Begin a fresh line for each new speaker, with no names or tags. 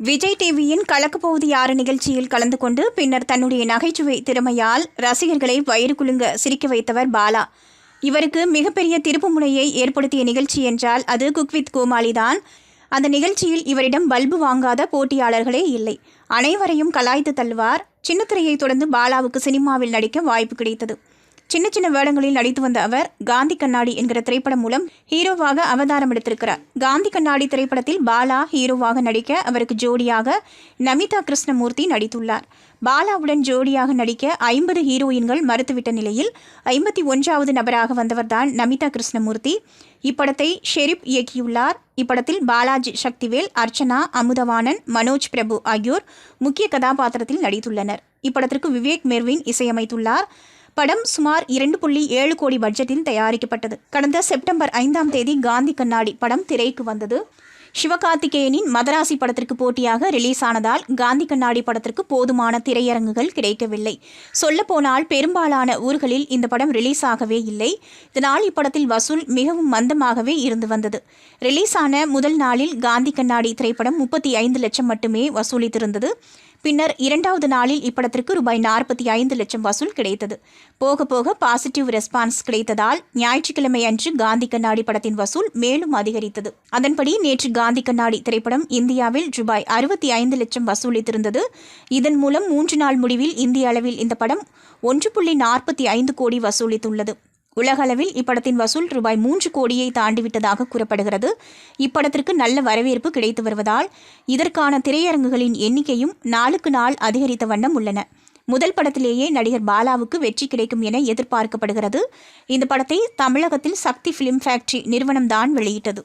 விஜய் டிவியின் கலக்கப்போவது யாரு நிகழ்ச்சியில் கலந்து கொண்டு பின்னர் தன்னுடைய நகைச்சுவை திறமையால் ரசிகர்களை வயிறு குலுங்க சிரிக்க வைத்தவர் பாலா. இவருக்கு மிகப்பெரிய திருப்புமுனையை ஏற்படுத்திய நிகழ்ச்சி என்றால் அது குக் வித் கோமாளி தான். அந்த நிகழ்ச்சியில் இவரிடம் பல்பு வாங்காத போட்டியாளர்களே இல்லை. அனைவரையும் கலாய்த்து தள்ளுவார். சின்னத்திரையை தொடர்ந்து பாலாவுக்கு சினிமாவில் நடிக்க வாய்ப்பு கிடைத்தது. சின்ன சின்ன வேடங்களில் நடித்து வந்த அவர் காந்தி கண்ணாடி என்கிற திரைப்படம் மூலம் ஹீரோவாக அவதாரம் எடுத்திருக்கிறார். காந்தி கண்ணாடி திரைப்படத்தில் பாலா ஹீரோவாக நடிக்க அவருக்கு ஜோடியாக நமிதா கிருஷ்ணமூர்த்தி நடித்துள்ளார். பாலாவுடன் ஜோடியாக நடிக்க 50 ஹீரோயின்கள் மறுத்துவிட்ட நிலையில் 51வது நபராக வந்தவர்தான் நமிதா கிருஷ்ணமூர்த்தி. இப்படத்தை ஷெரீப் இயக்கியுள்ளார். இப்படத்தில் பாலாஜி சக்திவேல், அர்ச்சனா, அமுதவாணன், மனோஜ் பிரபு ஆகியோர் முக்கிய கதாபாத்திரத்தில் நடித்துள்ளனர். இப்படத்திற்கு விவேக் மெர்வின் இசையமைத்துள்ளார். படம் சுமார் 2.7 கோடி பட்ஜெட்டில் தயாரிக்கப்பட்டது. கடந்த செப்டம்பர் 5ஆம் தேதி காந்தி கண்ணாடி படம் திரைக்கு வந்தது. சிவகார்த்திகேயனின் மதராசி படத்திற்கு போட்டியாக ரிலீஸ் ஆனதால் காந்தி கண்ணாடி படத்திற்கு போதுமான திரையரங்குகள் கிடைக்கவில்லை. சொல்லப்போனால் பெரும்பாலான ஊர்களில் இந்த படம் ரிலீஸ் ஆகவே இல்லை. இதனால் இப்படத்தில் வசூல் மிகவும் மந்தமாகவே இருந்து வந்தது. ரிலீஸ் ஆன முதல் நாளில் காந்தி கண்ணாடி திரைப்படம் 35 லட்சம் மட்டுமே வசூலித்திருந்தது. பின்னர் 2வது நாளில் இப்படத்திற்கு ரூபாய் 45 லட்சம் வசூல் கிடைத்தது. போக போக பாசிட்டிவ் ரெஸ்பான்ஸ் கிடைத்ததால் ஞாயிற்றுக்கிழமை அன்று காந்தி கண்ணாடி படத்தின் வசூல் மேலும் அதிகரித்தது. அதன்படி நேற்று காந்தி கண்ணாடி திரைப்படம் இந்தியாவில் ரூபாய் 65 லட்சம் வசூலித்திருந்தது. இதன் மூலம் 3 நாள் முடிவில் இந்திய அளவில் இந்த படம் 1.45 கோடி வசூலித்துள்ளது. உலகளவில் இப்படத்தின் வசூல் ரூபாய் 3 கோடியை தாண்டிவிட்டதாக கூறப்படுகிறது. இப்படத்திற்கு நல்ல வரவேற்பு கிடைத்து வருவதால் இதற்கான திரையரங்குகளின் எண்ணிக்கையும் நாளுக்கு நாள் அதிகரித்த வண்ணம் உள்ளன. முதல் படத்திலேயே நடிகர் பாலாவுக்கு வெற்றி கிடைக்கும் என எதிர்பார்க்கப்படுகிறது. இந்த படத்தை தமிழகத்தில் சக்தி ஃபிலிம் ஃபேக்டரி நிறுவனம்தான் வெளியிட்டது.